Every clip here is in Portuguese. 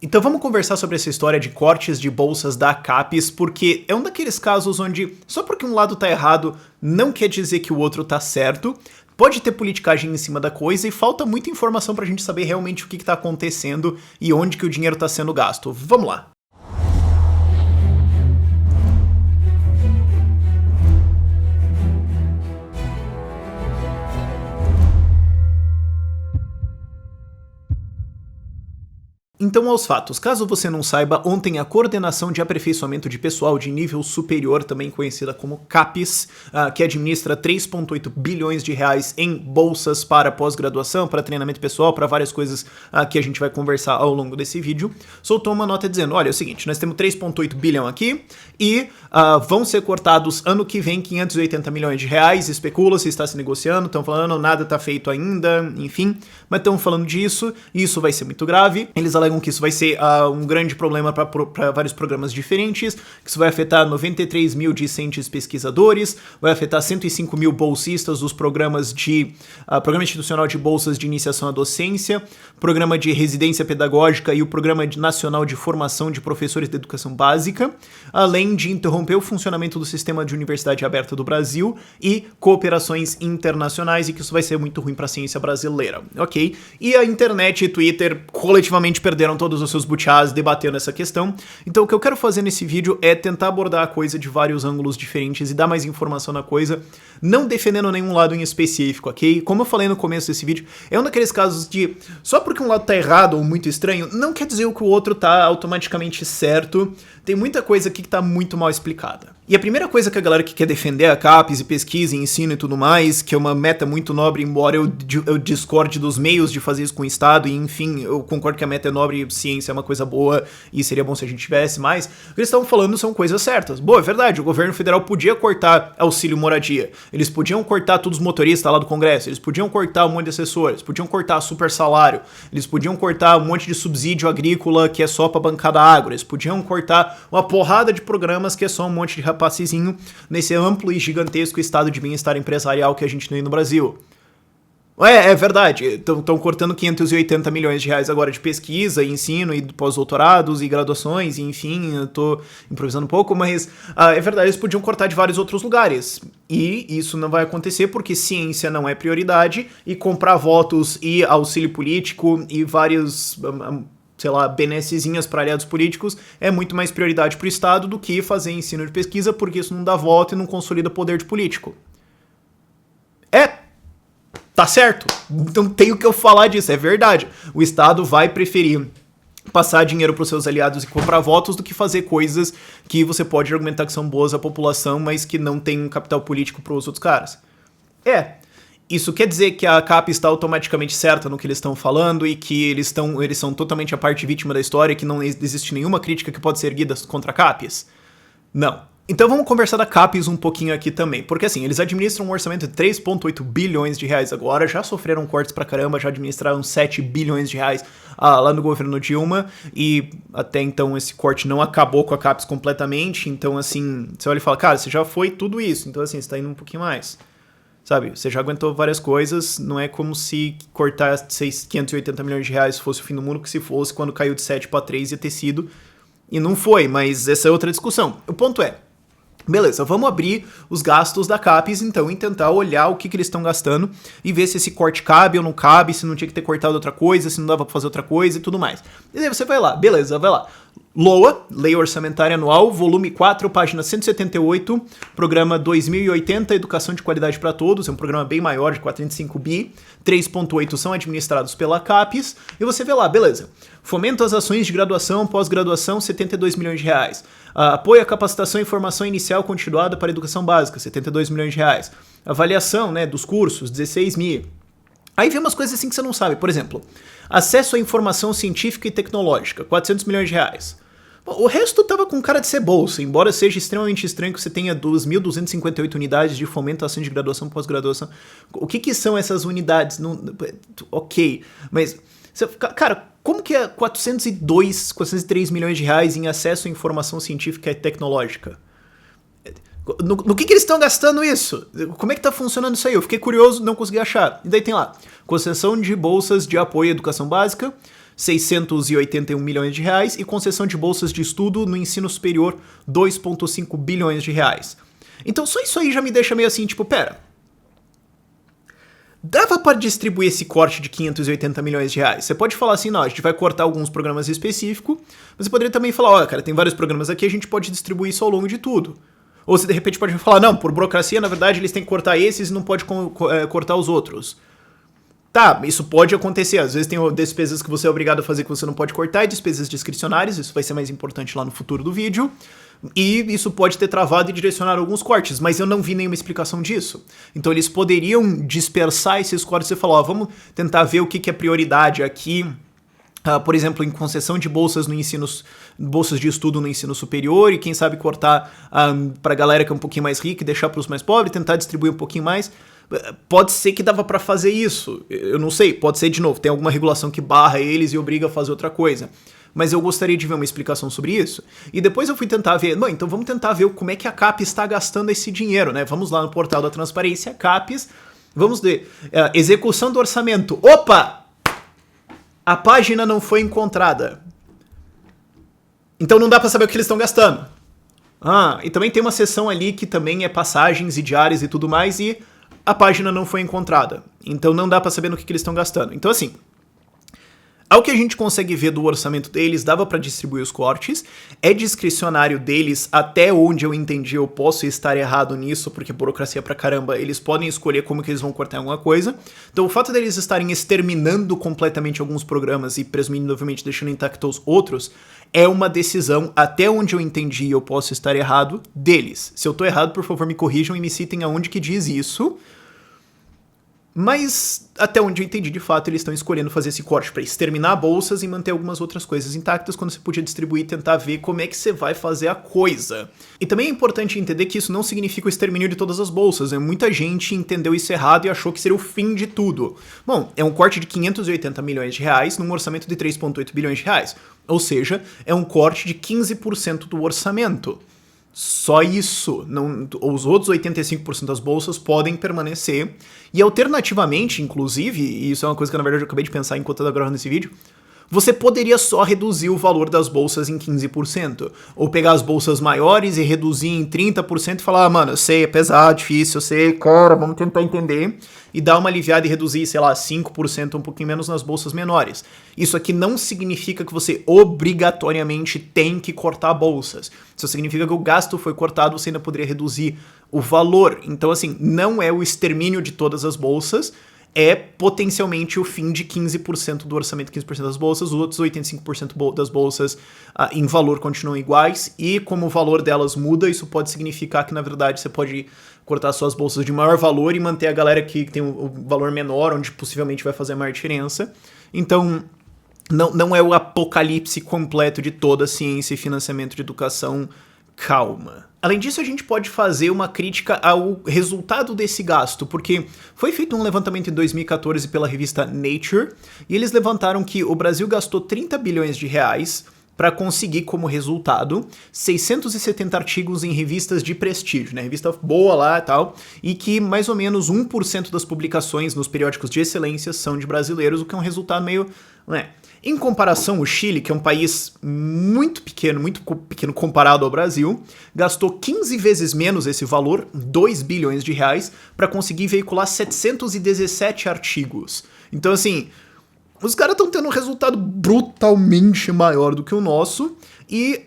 Então vamos conversar sobre essa história de cortes de bolsas da CAPES, porque é um daqueles casos onde só porque um lado tá errado não quer dizer que o outro tá certo, pode ter politicagem em cima da coisa e falta muita informação pra gente saber realmente o que tá acontecendo e onde que o dinheiro tá sendo gasto. Vamos lá! Então, aos fatos. Caso você não saiba, ontem a Coordenação de Aperfeiçoamento de Pessoal de Nível Superior, também conhecida como CAPES, que administra 3,8 bilhões de reais em bolsas para pós-graduação, para treinamento pessoal, para várias coisas que a gente vai conversar ao longo desse vídeo, soltou uma nota dizendo, olha, é o seguinte, nós temos 3,8 bilhão aqui e vão ser cortados ano que vem 580 milhões de reais, especula-se, está se negociando, estão falando, nada está feito ainda, enfim, mas estão falando disso, e isso vai ser muito grave. Eles alegam que isso vai ser um grande problema para vários programas diferentes, que isso vai afetar 93 mil discentes pesquisadores, vai afetar 105 mil bolsistas dos programas de Programa Institucional de Bolsas de Iniciação à Docência, Programa de Residência Pedagógica e o Programa Nacional de Formação de Professores de Educação Básica, além de interromper o funcionamento do Sistema de Universidade Aberta do Brasil e cooperações internacionais, e que isso vai ser muito ruim para a ciência brasileira, ok? E a internet e Twitter coletivamente perderam todos os seus butiás debatendo essa questão. Então o que eu quero fazer nesse vídeo é tentar abordar a coisa de vários ângulos diferentes e dar mais informação na coisa, não defendendo nenhum lado em específico, ok? Como eu falei no começo desse vídeo, é um daqueles casos de só porque um lado tá errado ou muito estranho, não quer dizer que o outro tá automaticamente certo. Tem muita coisa aqui que tá muito mal explicada. E a primeira coisa que a galera que quer defender a CAPES e pesquisa e ensino e tudo mais, que é uma meta muito nobre, embora eu discorde dos meios de fazer isso com o Estado, e enfim, eu concordo que a meta é nobre e ciência é uma coisa boa, e seria bom se a gente tivesse mais, o que eles estão falando são coisas certas. Boa, é verdade, o governo federal podia cortar auxílio moradia, eles podiam cortar todos os motoristas lá do Congresso, eles podiam cortar um monte de assessores, podiam cortar super salário, eles podiam cortar um monte de subsídio agrícola que é só pra bancada agro, eles podiam cortar uma porrada de programas que é só um monte de rapacezinho nesse amplo e gigantesco estado de bem-estar empresarial que a gente tem no Brasil. É verdade, estão cortando 580 milhões de reais agora de pesquisa, ensino e pós-doutorados e graduações, e enfim, eu tô improvisando um pouco, mas é verdade, eles podiam cortar de vários outros lugares. E isso não vai acontecer porque ciência não é prioridade, e comprar votos e auxílio político e vários sei lá, benessezinhas para aliados políticos é muito mais prioridade para o Estado do que fazer ensino de pesquisa, porque isso não dá voto e não consolida poder de político. Tá certo, não tem o que eu falar disso, é verdade. O Estado vai preferir passar dinheiro para os seus aliados e comprar votos do que fazer coisas que você pode argumentar que são boas à população, mas que não tem um capital político para os outros caras. Isso quer dizer que a CAPES está automaticamente certa no que eles estão falando e que eles são totalmente a parte vítima da história e que não existe nenhuma crítica que pode ser erguida contra a CAPES? Não. Então vamos conversar da CAPES um pouquinho aqui também, porque assim, eles administram um orçamento de 3,8 bilhões de reais agora, já sofreram cortes pra caramba, já administraram 7 bilhões de reais lá no governo Dilma, e até então esse corte não acabou com a CAPES completamente, então assim, você olha e fala, cara, você já foi tudo isso, então assim, você tá indo um pouquinho mais. Sabe, você já aguentou várias coisas, não é como se cortar 580 milhões de reais fosse o fim do mundo, que se fosse quando caiu de 7 para 3 ia ter sido, e não foi, mas essa é outra discussão. O ponto é, beleza, vamos abrir os gastos da CAPES então e tentar olhar o que eles estão gastando e ver se esse corte cabe ou não cabe, se não tinha que ter cortado outra coisa, se não dava pra fazer outra coisa e tudo mais. E aí você vai lá, beleza, vai lá. LOA, Lei Orçamentária Anual, volume 4, página 178, programa 2080, Educação de Qualidade para Todos, é um programa bem maior, de 45 bi, 3,8 são administrados pela CAPES, e você vê lá, beleza, fomento às ações de graduação, pós-graduação, 72 milhões de reais, apoio à capacitação e formação inicial continuada para a educação básica, 72 milhões de reais, avaliação, né, dos cursos, 16 mil. Aí vem umas coisas assim que você não sabe, por exemplo, acesso à informação científica e tecnológica, 400 milhões de reais. O resto tava com cara de ser bolsa, embora seja extremamente estranho que você tenha 2.258 unidades de fomento à ação de graduação e pós-graduação. O que são essas unidades? Ok, mas, cara, como que é 403 milhões de reais em acesso à informação científica e tecnológica? No que eles estão gastando isso? Como é que tá funcionando isso aí? Eu fiquei curioso, não consegui achar. E daí tem lá, concessão de bolsas de apoio à educação básica, 681 milhões de reais, e concessão de bolsas de estudo no ensino superior, 2,5 bilhões de reais. Então só isso aí já me deixa meio assim, tipo, pera, dava para distribuir esse corte de 580 milhões de reais. Você pode falar assim, não, a gente vai cortar alguns programas específicos, mas você poderia também falar, olha, cara, tem vários programas aqui, a gente pode distribuir isso ao longo de tudo. Ou você de repente pode falar, não, por burocracia, na verdade, eles têm que cortar esses e não pode cortar os outros. Tá, isso pode acontecer, às vezes tem despesas que você é obrigado a fazer que você não pode cortar e despesas discricionárias, isso vai ser mais importante lá no futuro do vídeo. E isso pode ter travado e direcionado alguns cortes, mas eu não vi nenhuma explicação disso. Então eles poderiam dispersar esses cortes e falar, ó, vamos tentar ver o que é prioridade aqui, por exemplo, em concessão de bolsas no ensino, bolsas de estudo no ensino superior, e quem sabe cortar pra galera que é um pouquinho mais rica e deixar pros mais pobres, tentar distribuir um pouquinho mais. Pode ser que dava pra fazer isso, eu não sei, pode ser de novo, tem alguma regulação que barra eles e obriga a fazer outra coisa. Mas eu gostaria de ver uma explicação sobre isso. E depois eu fui tentar ver, não, então vamos tentar ver como é que a CAPES está gastando esse dinheiro, né? Vamos lá no portal da transparência, CAPES, vamos ver, execução do orçamento. Opa! A página não foi encontrada. Então não dá pra saber o que eles estão gastando. E também tem uma seção ali que também é passagens e diárias e tudo mais, e a página não foi encontrada. Então não dá pra saber no que eles estão gastando. Então assim, ao que a gente consegue ver do orçamento deles, dava pra distribuir os cortes, é discricionário deles, até onde eu entendi, eu posso estar errado nisso, porque burocracia pra caramba, eles podem escolher como que eles vão cortar alguma coisa. Então o fato deles estarem exterminando completamente alguns programas e presumivelmente deixando intactos outros, é uma decisão, até onde eu entendi, eu posso estar errado, deles. Se eu tô errado, por favor me corrijam e me citem aonde que diz isso. Mas, até onde eu entendi, de fato, eles estão escolhendo fazer esse corte para exterminar bolsas e manter algumas outras coisas intactas, quando você podia distribuir e tentar ver como é que você vai fazer a coisa. E também é importante entender que isso não significa o extermínio de todas as bolsas, né? Muita gente entendeu isso errado e achou que seria o fim de tudo. Bom, é um corte de 580 milhões de reais num orçamento de 3,8 bilhões de reais. Ou seja, é um corte de 15% do orçamento. Só isso, os outros 85% das bolsas podem permanecer, e alternativamente, inclusive, e isso é uma coisa que na verdade eu acabei de pensar enquanto eu estava gravando esse vídeo, você poderia só reduzir o valor das bolsas em 15%, ou pegar as bolsas maiores e reduzir em 30% e falar, mano, eu sei, é pesado, difícil, eu sei, cara, vamos tentar entender, e dar uma aliviada e reduzir, sei lá, 5%, um pouquinho menos nas bolsas menores. Isso aqui não significa que você obrigatoriamente tem que cortar bolsas. Isso significa que o gasto foi cortado, você ainda poderia reduzir o valor. Então, assim, não é o extermínio de todas as bolsas, é potencialmente o fim de 15% do orçamento, 15% das bolsas, os outros 85% das bolsas em valor continuam iguais, e como o valor delas muda, isso pode significar que, na verdade, você pode cortar suas bolsas de maior valor e manter a galera que tem o valor menor, onde possivelmente vai fazer a maior diferença. Então, não é o apocalipse completo de toda a ciência e financiamento de educação. Calma. Além disso, a gente pode fazer uma crítica ao resultado desse gasto, porque foi feito um levantamento em 2014 pela revista Nature, e eles levantaram que o Brasil gastou 30 bilhões de reais para conseguir como resultado 670 artigos em revistas de prestígio, né, revista boa lá e tal, e que mais ou menos 1% das publicações nos periódicos de excelência são de brasileiros, o que é um resultado meio, né. Em comparação, o Chile, que é um país muito pequeno comparado ao Brasil, gastou 15 vezes menos esse valor, 2 bilhões de reais, para conseguir veicular 717 artigos. Então, assim, os caras estão tendo um resultado brutalmente maior do que o nosso. E,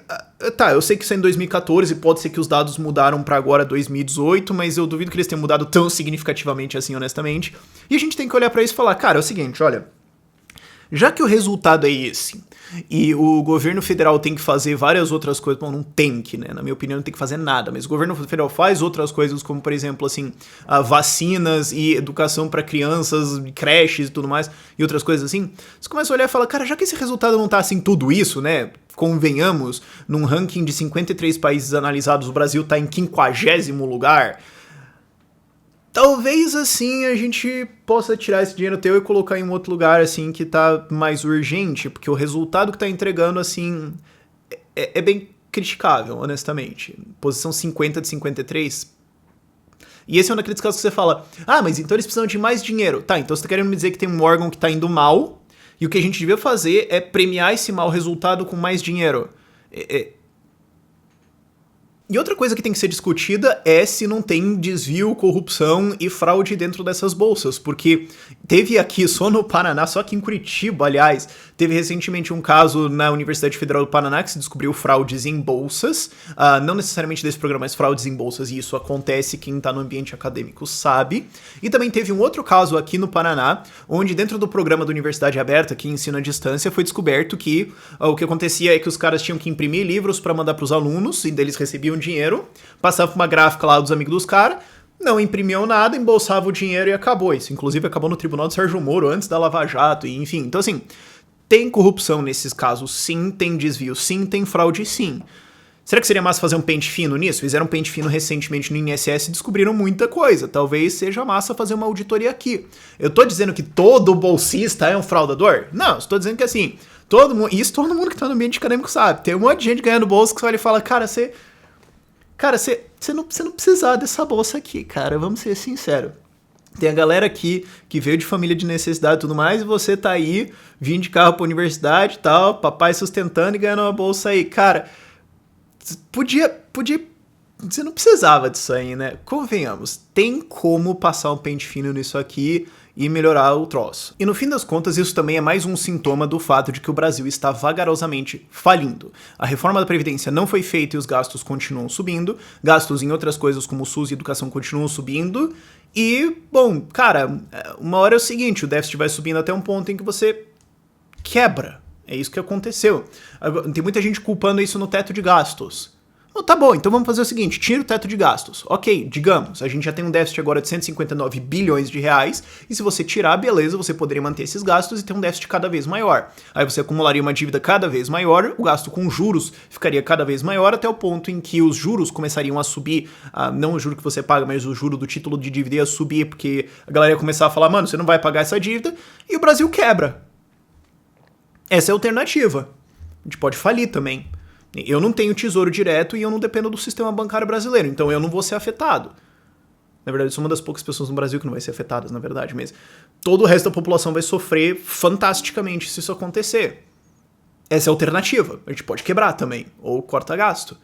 tá, eu sei que isso é em 2014, pode ser que os dados mudaram para agora 2018, mas eu duvido que eles tenham mudado tão significativamente assim, honestamente. E a gente tem que olhar para isso e falar, cara, é o seguinte, olha, já que o resultado é esse, e o governo federal tem que fazer várias outras coisas, bom, não tem que, né, na minha opinião não tem que fazer nada, mas o governo federal faz outras coisas, como por exemplo, assim, vacinas e educação para crianças, creches e tudo mais, e outras coisas assim, você começa a olhar e fala, cara, já que esse resultado não tá assim tudo isso, né, convenhamos, num ranking de 53 países analisados, o Brasil tá em 50º lugar, talvez, assim, a gente possa tirar esse dinheiro teu e colocar em um outro lugar, assim, que tá mais urgente, porque o resultado que tá entregando, assim, é bem criticável, honestamente. Posição 50 de 53. E esse é um daqueles casos que você fala, mas então eles precisam de mais dinheiro. Tá, então você tá querendo me dizer que tem um órgão que tá indo mal, E o que a gente devia fazer é premiar esse mau resultado com mais dinheiro. E outra coisa que tem que ser discutida é se não tem desvio, corrupção e fraude dentro dessas bolsas, porque teve aqui só no Paraná, só aqui em Curitiba, aliás, teve recentemente um caso na Universidade Federal do Paraná que se descobriu fraudes em bolsas, não necessariamente desse programa, mas fraudes em bolsas, e isso acontece, quem tá no ambiente acadêmico sabe. E também teve um outro caso aqui no Paraná, onde dentro do programa da Universidade Aberta, que ensina à distância, foi descoberto que o que acontecia é que os caras tinham que imprimir livros para mandar pros alunos, e eles recebiam dinheiro, passava uma gráfica lá dos amigos dos caras, não imprimiam nada, embolsava o dinheiro e acabou. Isso, inclusive, acabou no tribunal do Sérgio Moro, antes da Lava Jato, e enfim. Então, assim, tem corrupção nesses casos, sim, tem desvio, sim, tem fraude, sim. Será que seria massa fazer um pente fino nisso? Fizeram um pente fino recentemente no INSS e descobriram muita coisa. Talvez seja massa fazer uma auditoria aqui. Eu tô dizendo que todo bolsista é um fraudador? Não, estou dizendo que assim, todo mundo que tá no ambiente acadêmico sabe. Tem um monte de gente ganhando bolsa que você olha e fala, cara, você não precisa dessa bolsa aqui, cara, vamos ser sinceros. Tem a galera aqui que veio de família de necessidade e tudo mais, e você tá aí, vindo de carro pra universidade e tal, papai sustentando e ganhando uma bolsa aí. Cara, podia... Você não precisava disso aí, né? Convenhamos, tem como passar um pente fino nisso aqui e melhorar o troço. E no fim das contas, isso também é mais um sintoma do fato de que o Brasil está vagarosamente falindo. A reforma da Previdência não foi feita e os gastos continuam subindo, gastos em outras coisas como o SUS e educação continuam subindo, e, bom, cara, uma hora é o seguinte, o déficit vai subindo até um ponto em que você quebra. É isso que aconteceu. Tem muita gente culpando isso no teto de gastos. Tá bom, então vamos fazer o seguinte, tira o teto de gastos. Ok, digamos, a gente já tem um déficit agora de 159 bilhões de reais, e se você tirar, beleza, você poderia manter esses gastos e ter um déficit cada vez maior. Aí você acumularia uma dívida cada vez maior, o gasto com juros ficaria cada vez maior, até o ponto em que os juros começariam a subir, não o juro que você paga, mas o juro do título de dívida ia subir, porque a galera ia começar a falar, mano, você não vai pagar essa dívida, e o Brasil quebra. Essa é a alternativa. A gente pode falir também. Eu não tenho tesouro direto e eu não dependo do sistema bancário brasileiro, então eu não vou ser afetado. Na verdade, eu sou uma das poucas pessoas no Brasil que não vai ser afetadas, na verdade, mas todo o resto da população vai sofrer fantasticamente se isso acontecer. Essa é a alternativa. A gente pode quebrar também, ou corta gasto.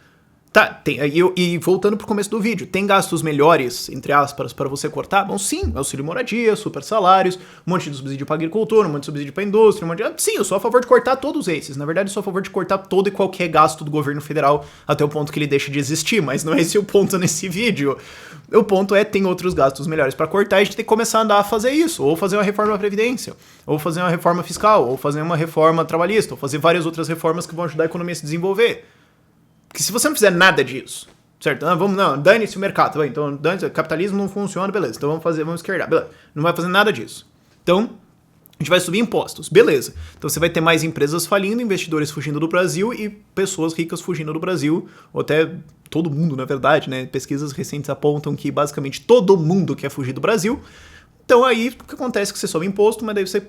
Tá, e voltando pro começo do vídeo, tem gastos melhores, entre aspas, para você cortar? Bom, sim, auxílio moradia, super salários, um monte de subsídio para agricultura, um monte de subsídio para indústria, um monte de... Sim, eu sou a favor de cortar todos esses. Na verdade, eu sou a favor de cortar todo e qualquer gasto do governo federal até o ponto que ele deixe de existir, mas não é esse o ponto nesse vídeo. O ponto é, tem outros gastos melhores para cortar e a gente tem que começar a andar a fazer isso, ou fazer uma reforma da Previdência, ou fazer uma reforma fiscal, ou fazer uma reforma trabalhista, ou fazer várias outras reformas que vão ajudar a economia a se desenvolver. Porque se você não fizer nada disso, certo? Dane-se o mercado, então dane-se, capitalismo não funciona, beleza, então vamos esquerdar, beleza. Não vai fazer nada disso. Então, a gente vai subir impostos, beleza. Então você vai ter mais empresas falindo, investidores fugindo do Brasil e pessoas ricas fugindo do Brasil, ou até todo mundo, na verdade, né? Pesquisas recentes apontam que basicamente todo mundo quer fugir do Brasil. Então aí o que acontece é que você sobe imposto, mas daí você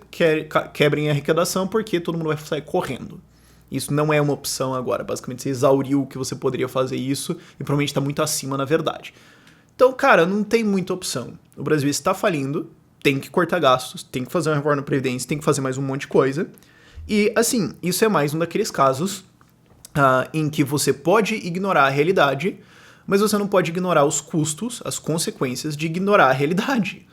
quebra em arrecadação porque todo mundo vai sair correndo. Isso não é uma opção agora, basicamente você exauriu o que você poderia fazer isso e provavelmente está muito acima na verdade. Então, cara, não tem muita opção. O Brasil está falindo, tem que cortar gastos, tem que fazer uma reforma da Previdência, tem que fazer mais um monte de coisa. E, assim, isso é mais um daqueles casos em que você pode ignorar a realidade, mas você não pode ignorar os custos, as consequências de ignorar a realidade.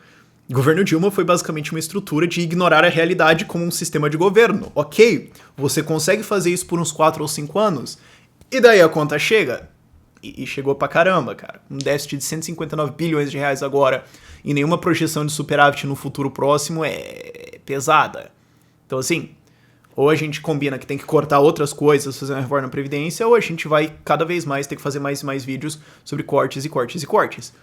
O governo Dilma foi basicamente uma estrutura de ignorar a realidade como um sistema de governo. Ok, você consegue fazer isso por uns 4 ou 5 anos, e daí a conta chega. E chegou pra caramba, cara. Um déficit de 159 bilhões de reais agora, e nenhuma projeção de superávit no futuro próximo é pesada. Então assim, ou a gente combina que tem que cortar outras coisas, fazer uma reforma na Previdência, ou a gente vai cada vez mais ter que fazer mais vídeos sobre cortes e cortes e cortes.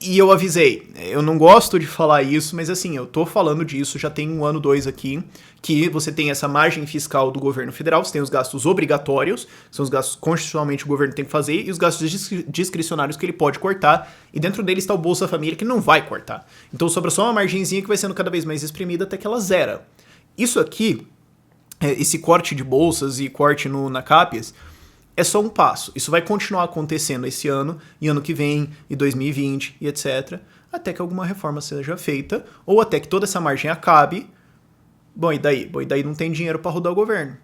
E eu avisei, eu não gosto de falar isso, mas assim, eu tô falando disso, já tem 1 ano, 2 aqui, que você tem essa margem fiscal do governo federal, você tem os gastos obrigatórios, que são os gastos que constitucionalmente o governo tem que fazer, e os gastos discricionários que ele pode cortar, e dentro deles está o Bolsa Família que não vai cortar. Então sobra só uma margenzinha que vai sendo cada vez mais espremida até que ela zera. Isso aqui, esse corte de bolsas e corte na CAPES, é só um passo. Isso vai continuar acontecendo esse ano, e ano que vem, e 2020, e etc. Até que alguma reforma seja feita, ou até que toda essa margem acabe, Bom, e daí? Bom, e daí não tem dinheiro para rodar o governo.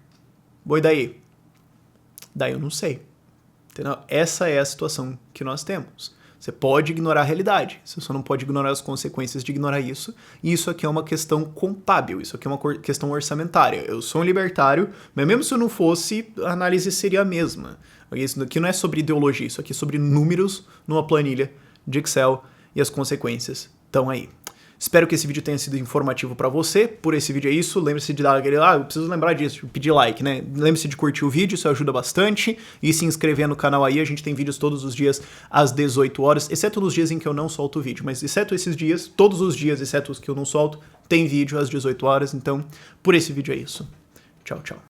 Bom, e daí? Daí eu não sei. Entendeu? Essa é a situação que nós temos. Você pode ignorar a realidade, você só não pode ignorar as consequências de ignorar isso. E isso aqui é uma questão contábil, isso aqui é uma questão orçamentária. Eu sou um libertário, mas mesmo se eu não fosse, a análise seria a mesma. Isso aqui não é sobre ideologia, isso aqui é sobre números numa planilha de Excel e as consequências estão aí. Espero que esse vídeo tenha sido informativo para você. Por esse vídeo é isso. Lembre-se de dar aquele... eu preciso lembrar disso, pedir like, né? Lembre-se de curtir o vídeo, isso ajuda bastante. E se inscrever no canal aí. A gente tem vídeos todos os dias às 18 horas, exceto nos dias em que eu não solto o vídeo. Mas exceto esses dias, todos os dias, exceto os que eu não solto, tem vídeo às 18 horas. Então, por esse vídeo é isso. Tchau, tchau.